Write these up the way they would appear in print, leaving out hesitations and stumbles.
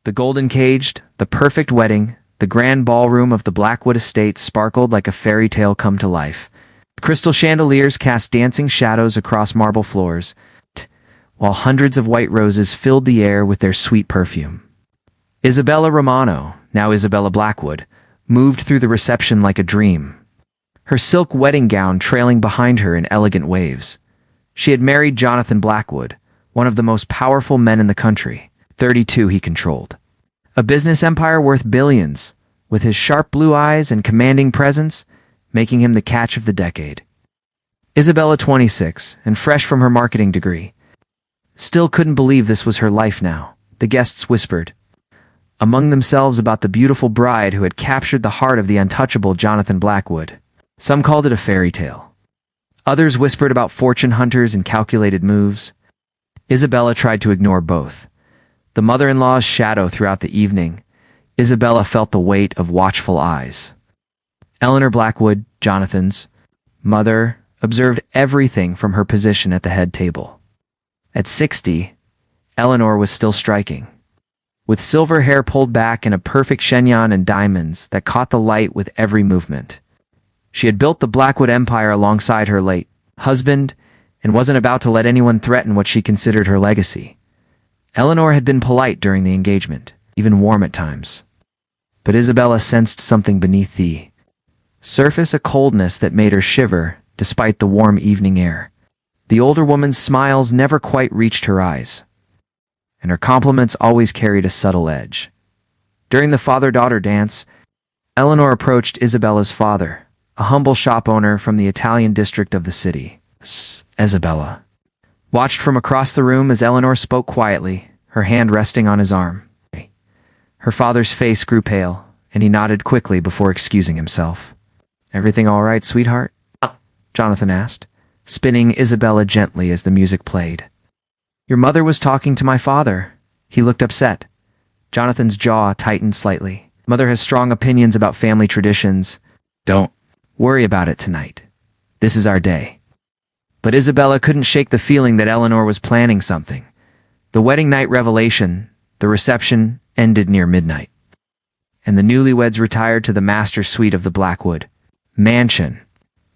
The golden caged, the perfect wedding, the grand ballroom of the Blackwood estate sparkled like a fairy tale come to life. Crystal chandeliers cast dancing shadows across marble floors, while hundreds of white roses filled the air with their sweet perfume. Isabella Romano, now Isabella Blackwood, moved through the reception like a dream, her silk wedding gown trailing behind her in elegant waves. She had married Jonathan Blackwood, one of the most powerful men in the country. 32 he controlled. A business empire worth billions, with his sharp blue eyes and commanding presence, making him the catch of the decade. Isabella, 26, and fresh from her marketing degree, still couldn't believe this was her life now. The guests whispered among themselves about the beautiful bride who had captured the heart of the untouchable Jonathan Blackwood. Some called it a fairy tale. Others whispered about fortune hunters and calculated moves. Isabella tried to ignore both. The mother-in-law's shadow throughout the evening, Isabella felt the weight of watchful eyes. Eleanor Blackwood, Jonathan's mother, observed everything from her position at the head table. At 60, Eleanor was still striking, with silver hair pulled back and a perfect chignon and diamonds that caught the light with every movement. She had built the Blackwood empire alongside her late husband and wasn't about to let anyone threaten what she considered her legacy. Eleanor had been polite during the engagement, even warm at times. But Isabella sensed something beneath the surface, a coldness that made her shiver despite the warm evening air. The older woman's smiles never quite reached her eyes, and her compliments always carried a subtle edge. During the father-daughter dance, Eleanor approached Isabella's father, a humble shop owner from the Italian district of the city. Isabella watched from across the room as Eleanor spoke quietly, her hand resting on his arm. Her father's face grew pale, and he nodded quickly before excusing himself. "Everything all right, sweetheart?" Jonathan asked, spinning Isabella gently as the music played. "Your mother was talking to my father." He looked upset. Jonathan's jaw tightened slightly. "Mother has strong opinions about family traditions. Don't worry about it tonight. This is our day." But Isabella couldn't shake the feeling that Eleanor was planning something. The wedding night revelation, the reception, ended near midnight, and the newlyweds retired to the master suite of the Blackwood mansion.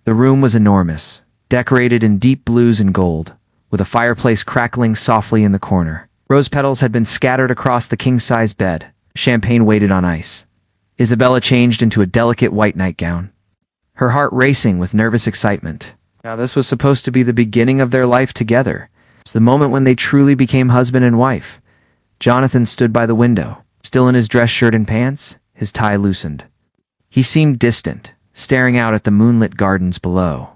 The room was enormous, decorated in deep blues and gold, with a fireplace crackling softly in the corner. Rose petals had been scattered across the king-size bed. Champagne waited on ice. Isabella changed into a delicate white nightgown, her heart racing with nervous excitement. Now this was supposed to be the beginning of their life together. It's the moment when they truly became husband and wife. Jonathan stood by the window, still in his dress shirt and pants, his tie loosened. He seemed distant, staring out at the moonlit gardens below.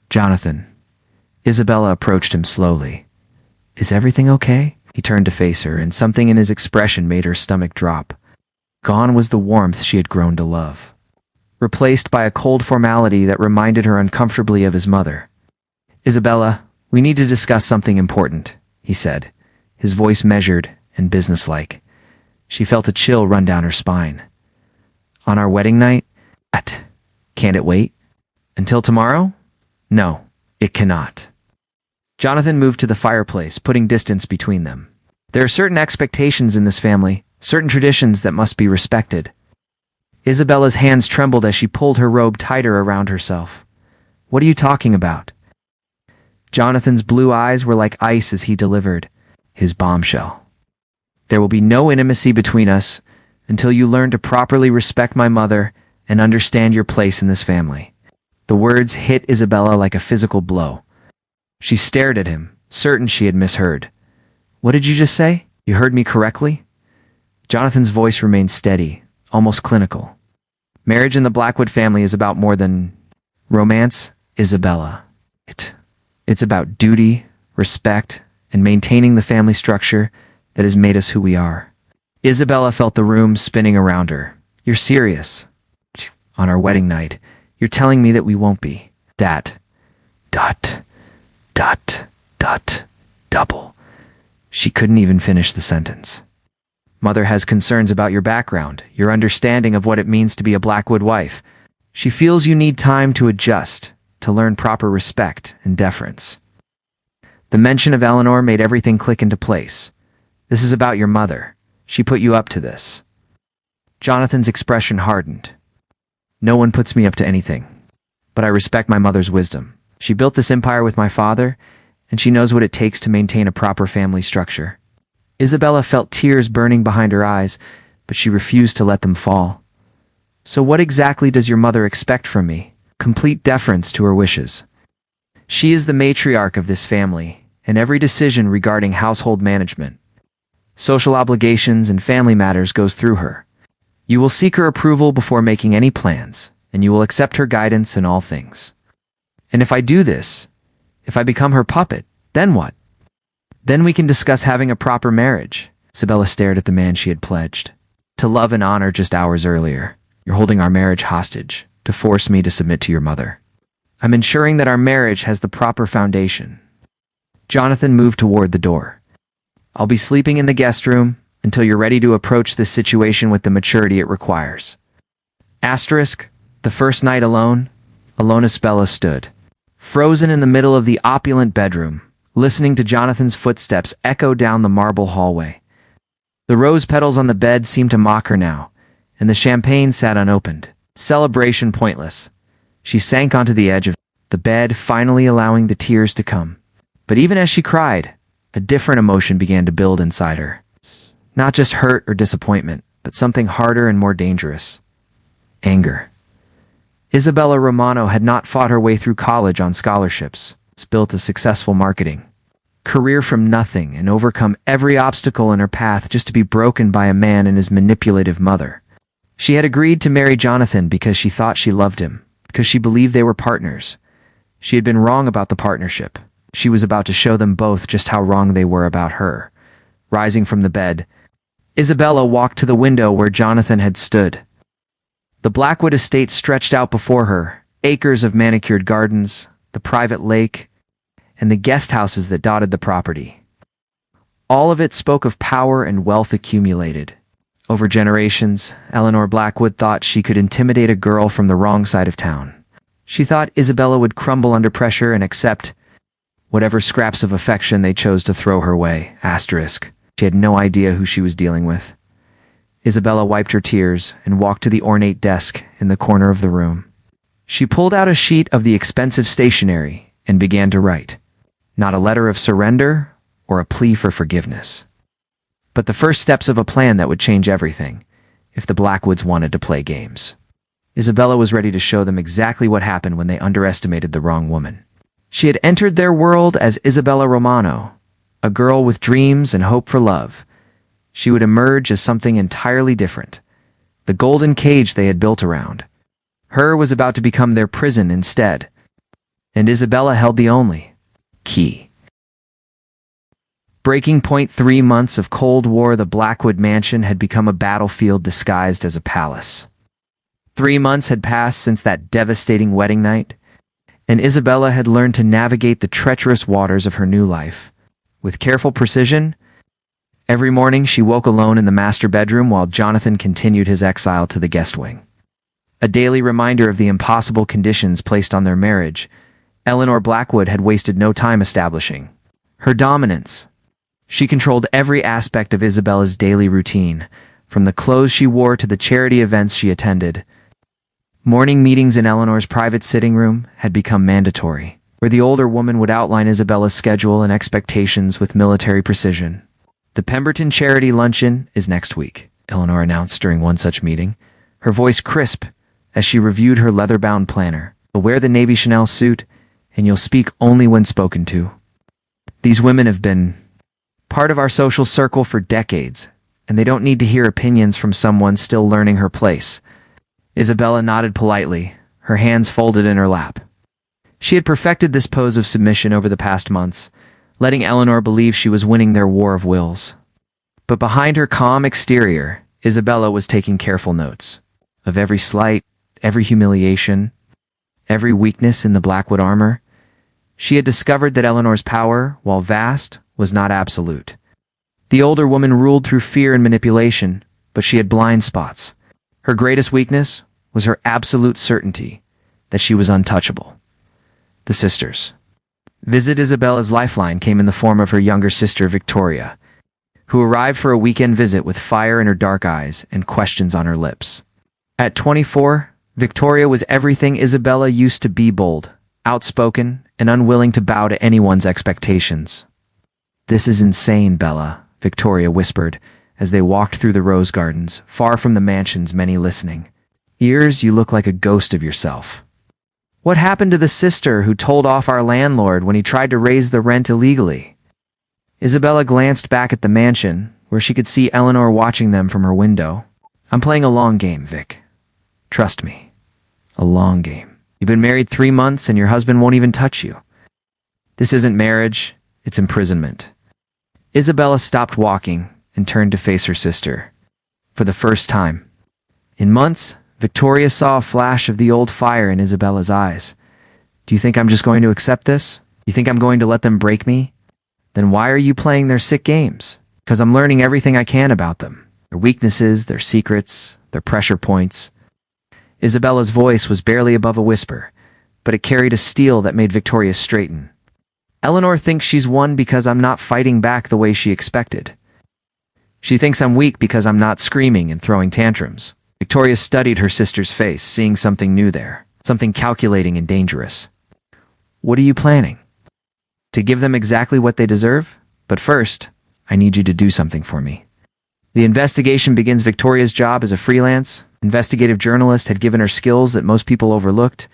"Jonathan." Isabella approached him slowly. "Is everything okay?" He turned to face her, and something in his expression made her stomach drop. Gone was the warmth she had grown to love, replaced by a cold formality that reminded her uncomfortably of his mother. "Isabella, we need to discuss something important," he said, his voice measured and businesslike. She felt a chill run down her spine. "On our wedding night? Can't it wait? Until tomorrow?" "No, it cannot." Jonathan moved to the fireplace, putting distance between them. "There are certain expectations in this family, certain traditions that must be respected." Isabella's hands trembled as she pulled her robe tighter around herself. "What are you talking about?" Jonathan's blue eyes were like ice as he delivered his bombshell. "There will be no intimacy between us until you learn to properly respect my mother and understand your place in this family." The words hit Isabella like a physical blow. She stared at him, certain she had misheard. "What did you just say? You heard me correctly?" Jonathan's voice remained steady, almost clinical. "Marriage in the Blackwood family is about more than romance, Isabella. It's about duty, respect, and maintaining the family structure that has made us who we are." Isabella felt the room spinning around her. "You're serious? On our wedding night, you're telling me that we won't be that double." She couldn't even finish the sentence. "Mother has concerns about your background, your understanding of what it means to be a Blackwood wife. She feels you need time to adjust, to learn proper respect and deference." The mention of Eleanor made everything click into place. "This is about your mother. She put you up to this." Jonathan's expression hardened. "No one puts me up to anything. But I respect my mother's wisdom. She built this empire with my father, and she knows what it takes to maintain a proper family structure." Isabella felt tears burning behind her eyes, but she refused to let them fall. "So what exactly does your mother expect from me?" "Complete deference to her wishes. She is the matriarch of this family, and every decision regarding household management, social obligations, and family matters goes through her. You will seek her approval before making any plans, and you will accept her guidance in all things. And if I do this, if I become her puppet, then what? Then we can discuss having a proper marriage." Isabella stared at the man she had pledged to love and honor just hours earlier. "You're holding our marriage hostage to force me to submit to your mother. I'm ensuring that our marriage has the proper foundation." Jonathan moved toward the door. "I'll be sleeping in the guest room until you're ready to approach this situation with the maturity it requires." Asterisk, the first night alone Isabella stood, frozen in the middle of the opulent bedroom, listening to Jonathan's footsteps echo down the marble hallway. The rose petals on the bed seemed to mock her now, and the champagne sat unopened. Celebration pointless. She sank onto the edge of the bed, finally allowing the tears to come. But even as she cried, a different emotion began to build inside her. Not just hurt or disappointment, but something harder and more dangerous. Anger. Isabella Romano had not fought her way through college on scholarships, built a successful marketing career from nothing, and overcome every obstacle in her path just to be broken by a man and his manipulative mother. She had agreed to marry Jonathan because she thought she loved him, because she believed they were partners. She had been wrong about the partnership. She was about to show them both just how wrong they were about her. Rising from the bed, Isabella walked to the window where Jonathan had stood. The Blackwood estate stretched out before her, acres of manicured gardens, the private lake, and the guest houses that dotted the property. All of it spoke of power and wealth accumulated. Over generations, Eleanor Blackwood thought she could intimidate a girl from the wrong side of town. She thought Isabella would crumble under pressure and accept whatever scraps of affection they chose to throw her way. Asterisk. She had no idea who she was dealing with. Isabella wiped her tears and walked to the ornate desk in the corner of the room. She pulled out a sheet of the expensive stationery and began to write. Not a letter of surrender or a plea for forgiveness, but the first steps of a plan that would change everything if the Blackwoods wanted to play games. Isabella was ready to show them exactly what happened when they underestimated the wrong woman. She had entered their world as Isabella Romano, a girl with dreams and hope for love. She would emerge as something entirely different. The golden cage they had built around her was about to become their prison instead, and Isabella held the only key. Breaking point. 3 months of Cold War. The Blackwood mansion had become a battlefield disguised as a palace. 3 months had passed since that devastating wedding night, and Isabella had learned to navigate the treacherous waters of her new life. With careful precision, every morning she woke alone in the master bedroom while Jonathan continued his exile to the guest wing. A daily reminder of the impossible conditions placed on their marriage, Eleanor Blackwood had wasted no time establishing her dominance. She controlled every aspect of Isabella's daily routine, from the clothes she wore to the charity events she attended. Morning meetings in Eleanor's private sitting room had become mandatory, where the older woman would outline Isabella's schedule and expectations with military precision. "The Pemberton charity luncheon is next week," Eleanor announced during one such meeting, her voice crisp as she reviewed her leather-bound planner. "You'll wear the navy Chanel suit, and you'll speak only when spoken to. These women have been part of our social circle for decades, and they don't need to hear opinions from someone still learning her place." Isabella nodded politely, her hands folded in her lap. She had perfected this pose of submission over the past months, letting Eleanor believe she was winning their war of wills. But behind her calm exterior, Isabella was taking careful notes of every slight, every humiliation, every weakness in the Blackwood armor. She had discovered that Eleanor's power, while vast, was not absolute. The older woman ruled through fear and manipulation, but she had blind spots. Her greatest weakness was her absolute certainty that she was untouchable. The sisters. Visit Isabella's lifeline came in the form of her younger sister, Victoria, who arrived for a weekend visit with fire in her dark eyes and questions on her lips. At 24, Victoria was everything Isabella used to be: bold, outspoken, and unwilling to bow to anyone's expectations. "This is insane, Bella," Victoria whispered as they walked through the rose gardens, far from the mansion's many listening ears. "You look like a ghost of yourself. What happened to the sister who told off our landlord when he tried to raise the rent illegally?" Isabella glanced back at the mansion, where she could see Eleanor watching them from her window. "I'm playing a long game, Vic. Trust me. A long game. You've been married 3 months and your husband won't even touch you. This isn't marriage, it's imprisonment." Isabella stopped walking and turned to face her sister. For the first time in months, Victoria saw a flash of the old fire in Isabella's eyes. "Do you think I'm just going to accept this? You think I'm going to let them break me? Then why are you playing their sick games?" "Because I'm learning everything I can about them. Their weaknesses, their secrets, their pressure points." Isabella's voice was barely above a whisper, but it carried a steel that made Victoria straighten. "Eleanor thinks she's won because I'm not fighting back the way she expected. She thinks I'm weak because I'm not screaming and throwing tantrums." Victoria studied her sister's face, seeing something new there, something calculating and dangerous. "What are you planning?" "To give them exactly what they deserve? But first, I need you to do something for me." The investigation begins. Victoria's job as a freelance investigative journalist had given her skills that most people overlooked.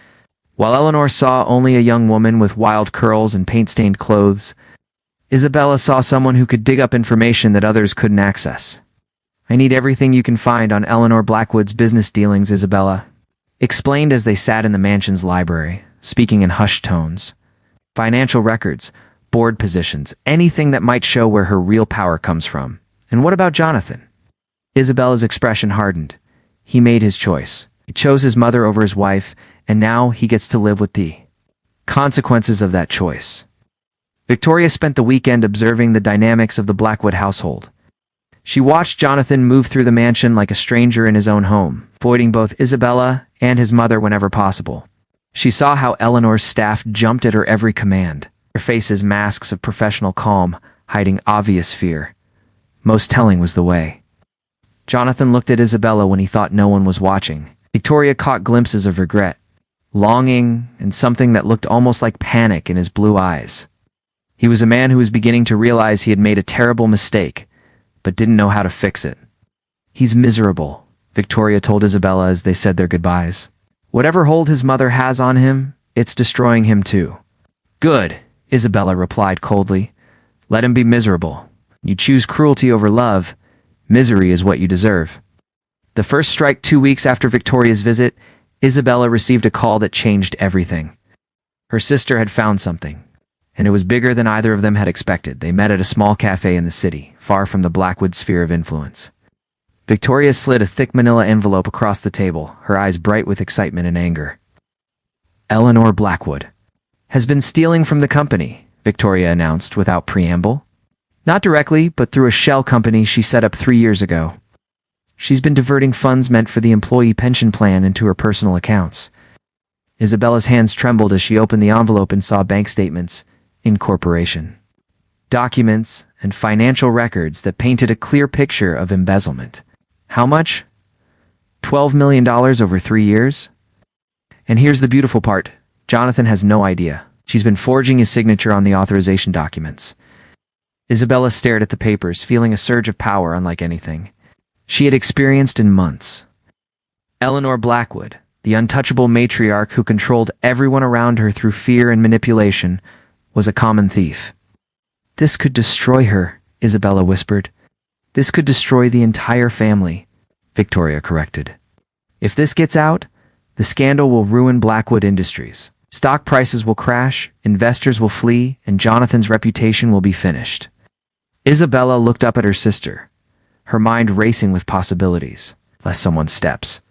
While Eleanor saw only a young woman with wild curls and paint-stained clothes, Isabella saw someone who could dig up information that others couldn't access. "I need everything you can find on Eleanor Blackwood's business dealings," Isabella explained as they sat in the mansion's library, speaking in hushed tones. "Financial records, board positions, anything that might show where her real power comes from." "And what about Jonathan?" Isabella's expression hardened. "He made his choice. He chose his mother over his wife, and now he gets to live with the consequences of that choice." Victoria spent the weekend observing the dynamics of the Blackwood household. She watched Jonathan move through the mansion like a stranger in his own home, avoiding both Isabella and his mother whenever possible. She saw how Eleanor's staff jumped at her every command, their faces masks of professional calm, hiding obvious fear. Most telling was the way Jonathan looked at Isabella when he thought no one was watching. Victoria caught glimpses of regret, longing, and something that looked almost like panic in his blue eyes. He was a man who was beginning to realize he had made a terrible mistake, but didn't know how to fix it. "He's miserable," Victoria told Isabella as they said their goodbyes. "Whatever hold his mother has on him, it's destroying him too." "Good," Isabella replied coldly. "Let him be miserable. You choose cruelty over love. Misery is what you deserve." The first strike 2 weeks after Victoria's visit, Isabella received a call that changed everything. Her sister had found something, and it was bigger than either of them had expected. They met at a small cafe in the city, far from the Blackwood sphere of influence. Victoria slid a thick manila envelope across the table, her eyes bright with excitement and anger. "Eleanor Blackwood has been stealing from the company," Victoria announced without preamble. "Not directly, but through a shell company she set up 3 years ago. She's been diverting funds meant for the employee pension plan into her personal accounts." Isabella's hands trembled as she opened the envelope and saw bank statements, incorporation, documents, and financial records that painted a clear picture of embezzlement. How much? $12 million over 3 years? And here's the beautiful part. Jonathan has no idea. She's been forging his signature on the authorization documents. Isabella stared at the papers, feeling a surge of power unlike anything she had experienced in months. Eleanor Blackwood, the untouchable matriarch who controlled everyone around her through fear and manipulation, was a common thief. "This could destroy her," Isabella whispered. "This could destroy the entire family," Victoria corrected. "If this gets out, the scandal will ruin Blackwood Industries. Stock prices will crash, investors will flee, and Jonathan's reputation will be finished." Isabella looked up at her sister, her mind racing with possibilities, lest someone steps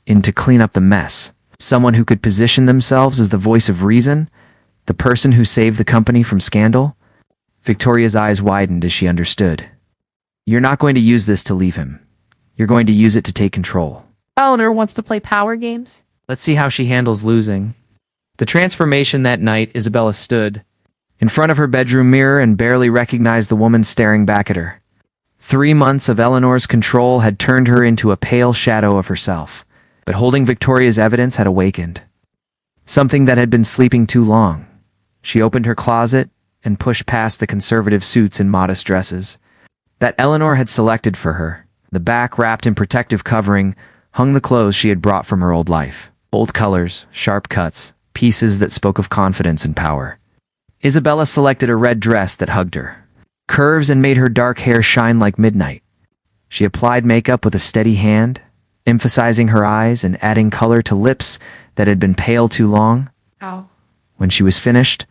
in to clean up the mess. Someone who could position themselves as the voice of reason, the person who saved the company from scandal. Victoria's eyes widened as she understood. "You're not going to use this to leave him. You're going to use it to take control." Eleanor wants to play power games. Let's see how she handles losing. The transformation that night, Isabella stood in front of her bedroom mirror and barely recognized the woman staring back at her. 3 months of Eleanor's control had turned her into a pale shadow of herself, but holding Victoria's evidence had awakened. Something that had been sleeping too long. She opened her closet and pushed past the conservative suits and modest dresses that Eleanor had selected for her. The back, wrapped in protective covering, hung the clothes she had brought from her old life. Bold colors, sharp cuts, pieces that spoke of confidence and power. Isabella selected a red dress that hugged her curves and made her dark hair shine like midnight. She applied makeup with a steady hand, emphasizing her eyes and adding color to lips that had been pale too long. Ow. When she was finished,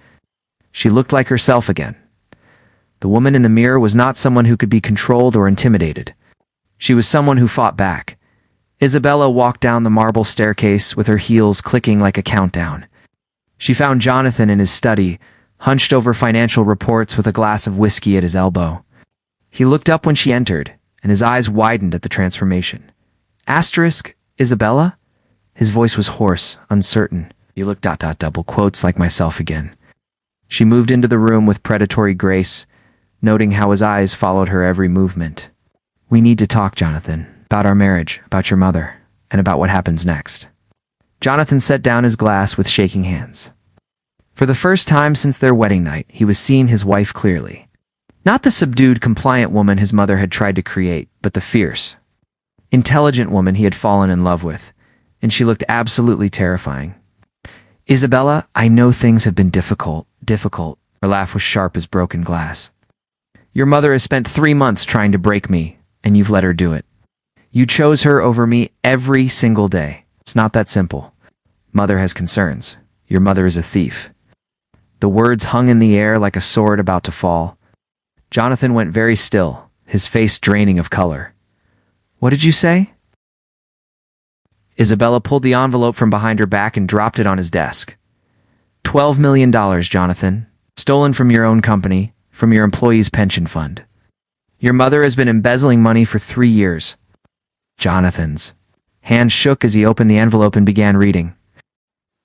she looked like herself again. The woman in the mirror was not someone who could be controlled or intimidated. She was someone who fought back. Isabella walked down the marble staircase with her heels clicking like a countdown. She found Jonathan in his study, hunched over financial reports with a glass of whiskey at his elbow. He looked up when she entered, and his eyes widened at the transformation. Asterisk, Isabella? His voice was hoarse, uncertain. You look ... double quotes like myself again. She moved into the room with predatory grace, noting how his eyes followed her every movement. We need to talk, Jonathan, about our marriage, about your mother, and about what happens next. Jonathan set down his glass with shaking hands. For the first time since their wedding night, he was seeing his wife clearly. Not the subdued, compliant woman his mother had tried to create, but the fierce, intelligent woman he had fallen in love with, and she looked absolutely terrifying. Isabella, I know things have been difficult. Her laugh was sharp as broken glass. Your mother has spent 3 months trying to break me, and you've let her do it. You chose her over me every single day. It's not that simple. Mother has concerns. Your mother is a thief. The words hung in the air like a sword about to fall. Jonathan went very still, his face draining of color. What did you say? Isabella pulled the envelope from behind her back and dropped it on his desk. $12 million, Jonathan. Stolen from your own company, from your employees' pension fund. Your mother has been embezzling money for 3 years. Jonathan's hand shook as he opened the envelope and began reading.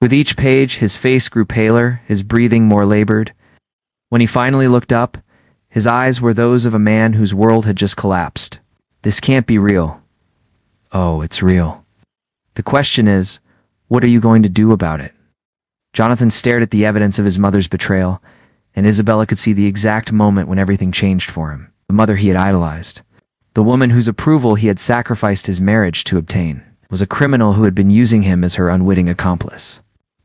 With each page, his face grew paler, his breathing more labored. When he finally looked up, his eyes were those of a man whose world had just collapsed. This can't be real. Oh, it's real. The question is, what are you going to do about it? Jonathan stared at the evidence of his mother's betrayal, and Isabella could see the exact moment when everything changed for him. The mother he had idolized, the woman whose approval he had sacrificed his marriage to obtain, was a criminal who had been using him as her unwitting accomplice.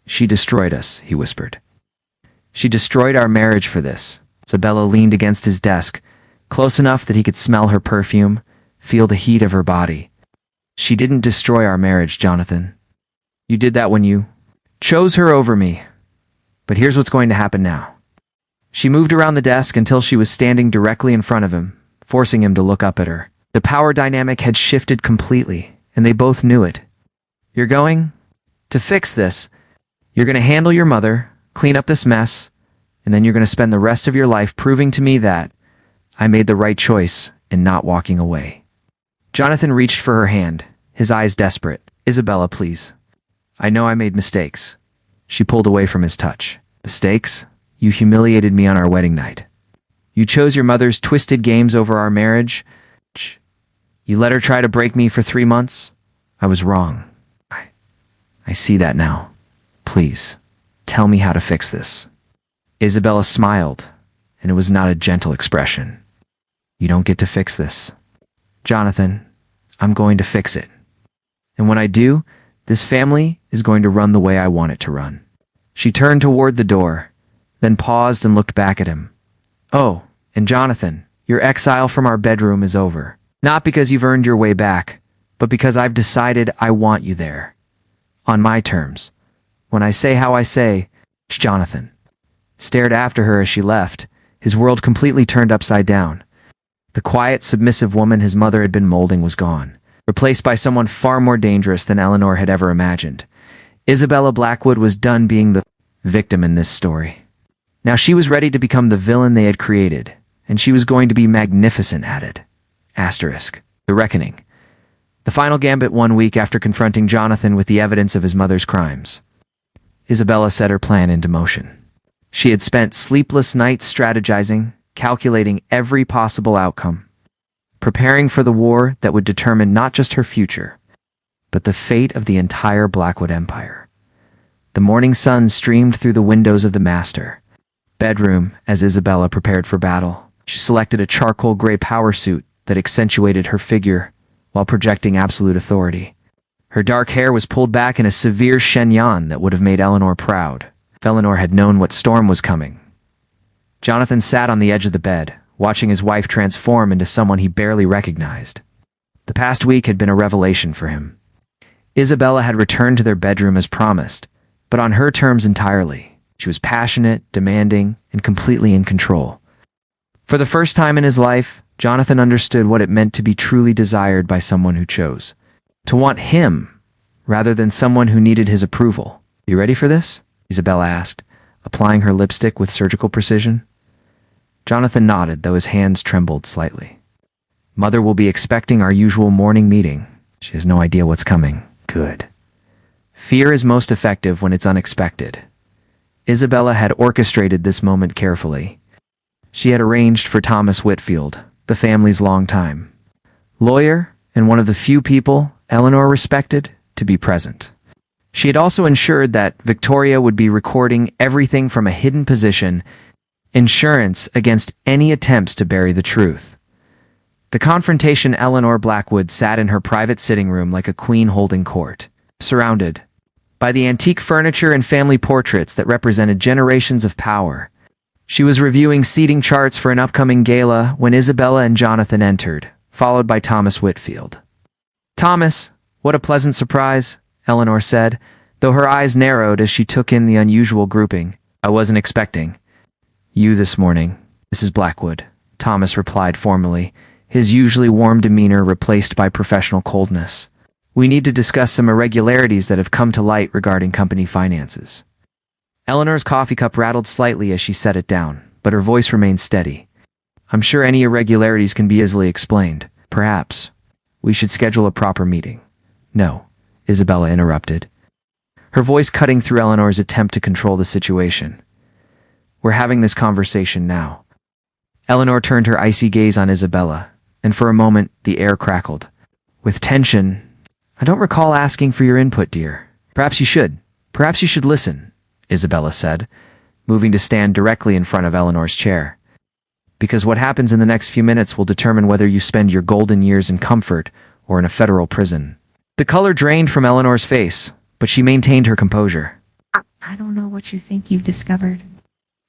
She destroyed us, he whispered. She destroyed our marriage for this. Isabella leaned against his desk, close enough that he could smell her perfume, feel the heat of her body. She didn't destroy our marriage, Jonathan. You did that when you chose her over me. But here's what's going to happen now. She moved around the desk until she was standing directly in front of him, forcing him to look up at her. The power dynamic had shifted completely, and they both knew it. You're going to fix this. You're going to handle your mother, clean up this mess, and then you're going to spend the rest of your life proving to me that I made the right choice in not walking away. Jonathan reached for her hand, his eyes desperate. Isabella, please. I know I made mistakes. She pulled away from his touch. Mistakes? You humiliated me on our wedding night. You chose your mother's twisted games over our marriage. You let her try to break me for 3 months. I was wrong. I see that now. Please, tell me how to fix this. Isabella smiled, and it was not a gentle expression. You don't get to fix this. Jonathan, I'm going to fix it. And when I do, this family is going to run the way I want it to run. She turned toward the door, then paused and looked back at him. Oh, and Jonathan, your exile from our bedroom is over. Not because you've earned your way back, but because I've decided I want you there. On my terms. When I say how I say, Jonathan stared after her as she left, his world completely turned upside down. The quiet, submissive woman his mother had been molding was gone, replaced by someone far more dangerous than Eleanor had ever imagined. Isabella Blackwood was done being the victim in this story. Now she was ready to become the villain they had created, and she was going to be magnificent at it. Asterisk. The Reckoning. The final gambit 1 week after confronting Jonathan with the evidence of his mother's crimes. Isabella set her plan into motion. She had spent sleepless nights strategizing, calculating every possible outcome. preparing for the war that would determine not just her future, but the fate of the entire Blackwood Empire. The morning sun streamed through the windows of the master bedroom as Isabella prepared for battle. She selected a charcoal gray power suit that accentuated her figure while projecting absolute authority. Her dark hair was pulled back in a severe chignon that would have made Eleanor proud if Eleanor had known what storm was coming. Jonathan sat on the edge of the bed, watching his wife transform into someone he barely recognized. The past week had been a revelation for him. Isabella had returned to their bedroom as promised, but on her terms entirely. She was passionate, demanding, and completely in control. For the first time in his life, Jonathan understood what it meant to be truly desired by someone who chose to want him rather than someone who needed his approval. "You ready for this?" Isabella asked, applying her lipstick with surgical precision. Jonathan nodded, though his hands trembled slightly. "Mother will be expecting our usual morning meeting. She has no idea what's coming." "Good." Fear is most effective when it's unexpected. Isabella had orchestrated this moment carefully. She had arranged for Thomas Whitfield, the family's longtime lawyer and one of the few people Eleanor respected, to be present. She had also ensured that Victoria would be recording everything from a hidden position, insurance against any attempts to bury the truth. The confrontation Eleanor Blackwood sat in her private sitting room like a queen holding court, surrounded by the antique furniture and family portraits that represented generations of power. She was reviewing seating charts for an upcoming gala when Isabella and Jonathan entered, followed by Thomas Whitfield. "Thomas, what a pleasant surprise," Eleanor said, though her eyes narrowed as she took in the unusual grouping. "I wasn't expecting you this morning, Mrs. Blackwood," Thomas replied formally, his usually warm demeanor replaced by professional coldness. "We need to discuss some irregularities that have come to light regarding company finances." Eleanor's coffee cup rattled slightly as she set it down, but her voice remained steady. "I'm sure any irregularities can be easily explained. Perhaps we should schedule a proper meeting." "No," Isabella interrupted, her voice cutting through Eleanor's attempt to control the situation. "We're having this conversation now." Eleanor turned her icy gaze on Isabella, and for a moment the air crackled with tension. "I don't recall asking for your input, dear." Perhaps you should listen," Isabella said, moving to stand directly in front of Eleanor's chair. "Because what happens in the next few minutes will determine whether you spend your golden years in comfort or in a federal prison." The color drained from Eleanor's face, but she maintained her composure. I don't know what you think you've discovered.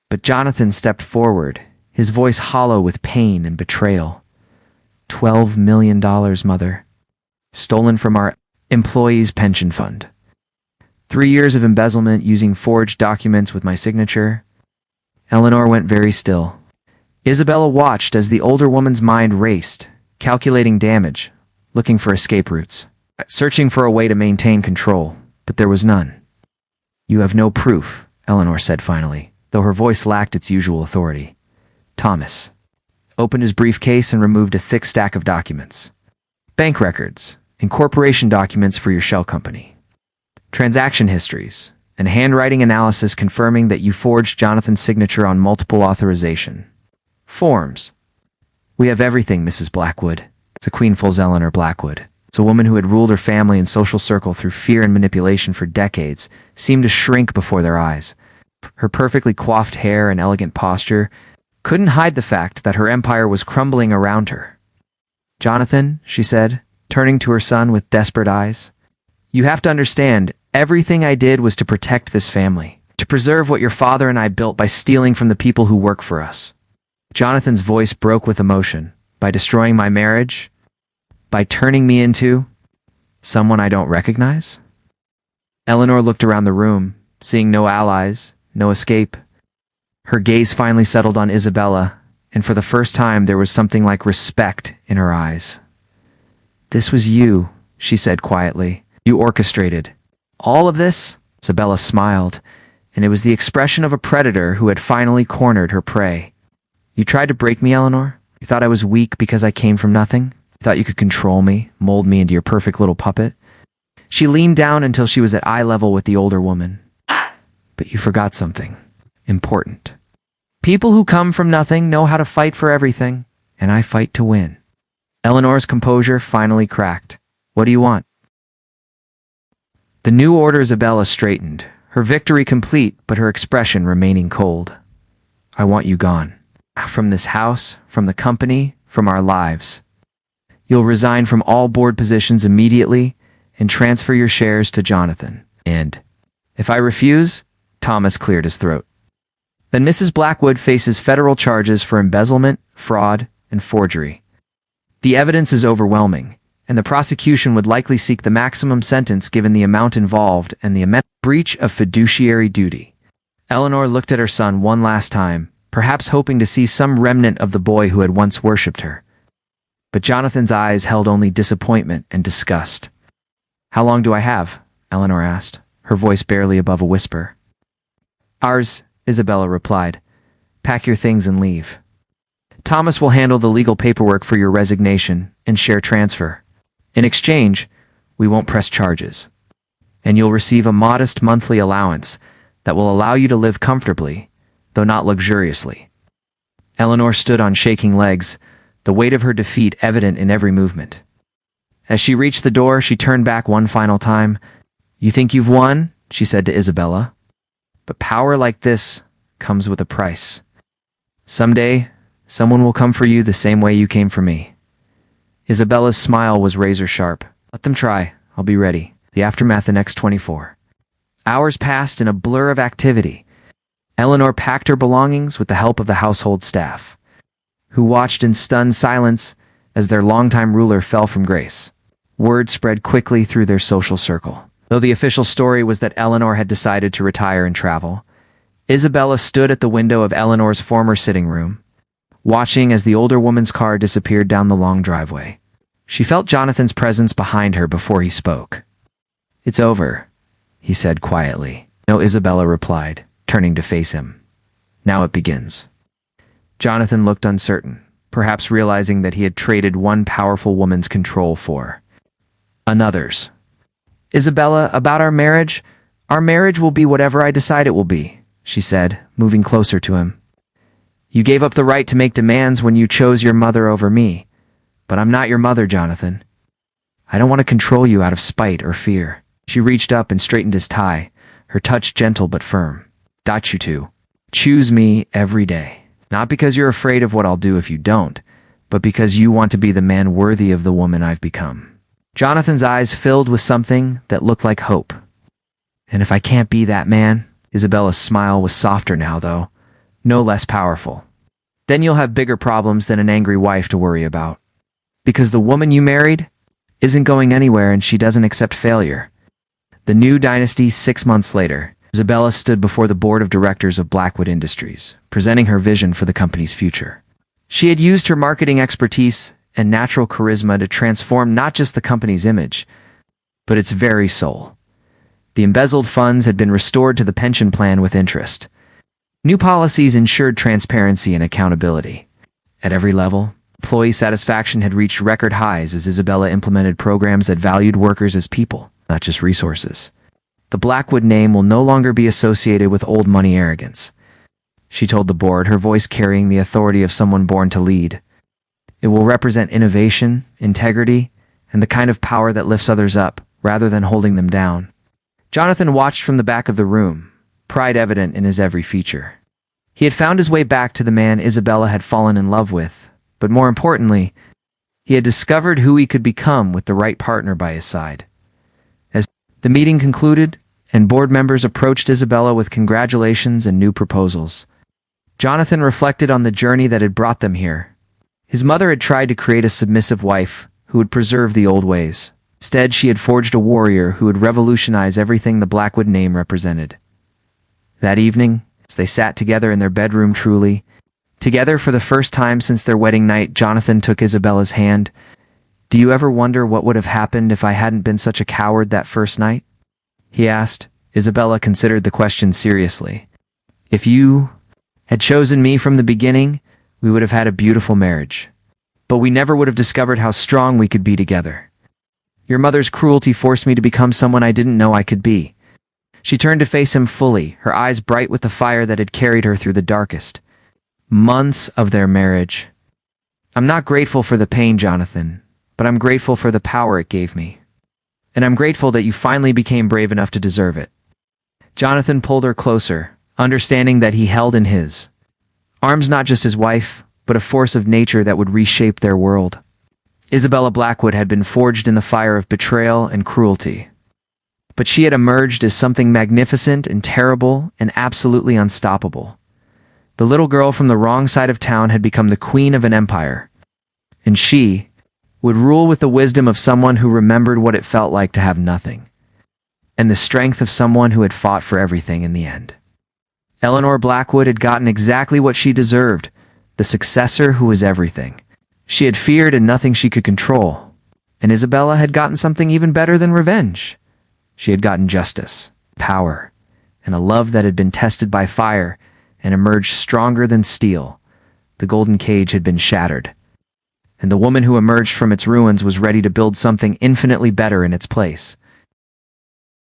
But Jonathan stepped forward, his voice hollow with pain and betrayal. $12 million, Mother. Stolen from our employees' pension fund. 3 years of embezzlement using forged documents with my signature. Eleanor went very still. Isabella watched as the older woman's mind raced, calculating damage, looking for escape routes, searching for a way to maintain control, but there was none. "You have no proof," Eleanor said finally, though her voice lacked its usual authority. Thomas opened his briefcase and removed a thick stack of documents. "Bank records, incorporation documents for your shell company, transaction histories, and handwriting analysis confirming that you forged Jonathan's signature on multiple authorization forms. We have everything, Mrs. Blackwood." It's a Queenful's Eleanor Blackwood. It's a woman who had ruled her family and social circle through fear and manipulation for decades, seemed to shrink before their eyes. Her perfectly coiffed hair and elegant posture couldn't hide the fact that her empire was crumbling around her. "Jonathan," she said, turning to her son with desperate eyes, "you have to understand, everything I did was to protect this family, to preserve what your father and I built by stealing from the people who work for us." Jonathan's voice broke with emotion. "By destroying my marriage? By turning me into someone I don't recognize?" Eleanor looked around the room, seeing no allies, no escape. Her gaze finally settled on Isabella, and for the first time there was something like respect in her eyes. "This was you," she said quietly. "You orchestrated all of this?" Isabella smiled, and it was the expression of a predator who had finally cornered her prey. "You tried to break me, Eleanor? You thought I was weak because I came from nothing? You thought you could control me, mold me into your perfect little puppet?" She leaned down until she was at eye level with the older woman. "But you forgot something important. People who come from nothing know how to fight for everything, and I fight to win." Eleanor's composure finally cracked. What do you want? The new order Isabella straightened, her victory complete but her expression remaining cold. I want you gone. From this house, from the company, from our lives. You'll resign from all board positions immediately and transfer your shares to Jonathan. And if I refuse, Thomas cleared his throat. Then Mrs. Blackwood faces federal charges for embezzlement, fraud, and forgery. The evidence is overwhelming, and the prosecution would likely seek the maximum sentence given the amount involved and the immense breach of fiduciary duty. Eleanor looked at her son one last time, perhaps hoping to see some remnant of the boy who had once worshipped her. But Jonathan's eyes held only disappointment and disgust. How long do I have? Eleanor asked, her voice barely above a whisper. Ours, Isabella replied. Pack your things and leave. Thomas will handle the legal paperwork for your resignation and share transfer. In exchange, we won't press charges. And you'll receive a modest monthly allowance that will allow you to live comfortably, though not luxuriously. Eleanor stood on shaking legs, the weight of her defeat evident in every movement. As she reached the door, she turned back one final time. You think you've won? She said to Isabella. But power like this comes with a price. Someday, someone will come for you the same way you came for me. Isabella's smile was razor sharp. Let them try. I'll be ready. The aftermath the next 24. Hours passed in a blur of activity. Eleanor packed her belongings with the help of the household staff, who watched in stunned silence as their longtime ruler fell from grace. Word spread quickly through their social circle. Though the official story was that Eleanor had decided to retire and travel, Isabella stood at the window of Eleanor's former sitting room, watching as the older woman's car disappeared down the long driveway. She felt Jonathan's presence behind her before he spoke. It's over, he said quietly. No, Isabella replied, turning to face him. Now it begins. Jonathan looked uncertain, perhaps realizing that he had traded one powerful woman's control for another's. Isabella, about our marriage will be whatever I decide it will be, she said, moving closer to him. You gave up the right to make demands when you chose your mother over me, but I'm not your mother, Jonathan. I don't want to control you out of spite or fear. She reached up and straightened his tie, her touch gentle but firm. Got you to. Choose me every day. Not because you're afraid of what I'll do if you don't, but because you want to be the man worthy of the woman I've become. Jonathan's eyes filled with something that looked like hope. And if I can't be that man, Isabella's smile was softer now, though, no less powerful. Then you'll have bigger problems than an angry wife to worry about. Because the woman you married isn't going anywhere and she doesn't accept failure. The new dynasty 6 months later, Isabella stood before the board of directors of Blackwood Industries, presenting her vision for the company's future. She had used her marketing expertise and natural charisma to transform not just the company's image, but its very soul. The embezzled funds had been restored to the pension plan with interest. New policies ensured transparency and accountability. At every level, employee satisfaction had reached record highs as Isabella implemented programs that valued workers as people, not just resources. The Blackwood name will no longer be associated with old money arrogance, she told the board, her voice carrying the authority of someone born to lead. It will represent innovation, integrity, and the kind of power that lifts others up, rather than holding them down. Jonathan watched from the back of the room, pride evident in his every feature. He had found his way back to the man Isabella had fallen in love with, but more importantly, he had discovered who he could become with the right partner by his side. As the meeting concluded, and board members approached Isabella with congratulations and new proposals, Jonathan reflected on the journey that had brought them here. His mother had tried to create a submissive wife who would preserve the old ways. Instead, she had forged a warrior who would revolutionize everything the Blackwood name represented. That evening, as they sat together in their bedroom truly, together for the first time since their wedding night, Jonathan took Isabella's hand. Do you ever wonder what would have happened if I hadn't been such a coward that first night? He asked. Isabella considered the question seriously. If you had chosen me from the beginning, we would have had a beautiful marriage. But we never would have discovered how strong we could be together. Your mother's cruelty forced me to become someone I didn't know I could be. She turned to face him fully, her eyes bright with the fire that had carried her through the darkest months of their marriage. I'm not grateful for the pain, Jonathan, but I'm grateful for the power it gave me. And I'm grateful that you finally became brave enough to deserve it. Jonathan pulled her closer, understanding that he held in his arms not just his wife, but a force of nature that would reshape their world. Isabella Blackwood had been forged in the fire of betrayal and cruelty. But she had emerged as something magnificent and terrible and absolutely unstoppable. The little girl from the wrong side of town had become the queen of an empire. And she would rule with the wisdom of someone who remembered what it felt like to have nothing, and the strength of someone who had fought for everything in the end. Eleanor Blackwood had gotten exactly what she deserved, the successor who was everything she had feared and nothing she could control. And Isabella had gotten something even better than revenge. She had gotten justice, power, and a love that had been tested by fire and emerged stronger than steel. The golden cage had been shattered, and the woman who emerged from its ruins was ready to build something infinitely better in its place.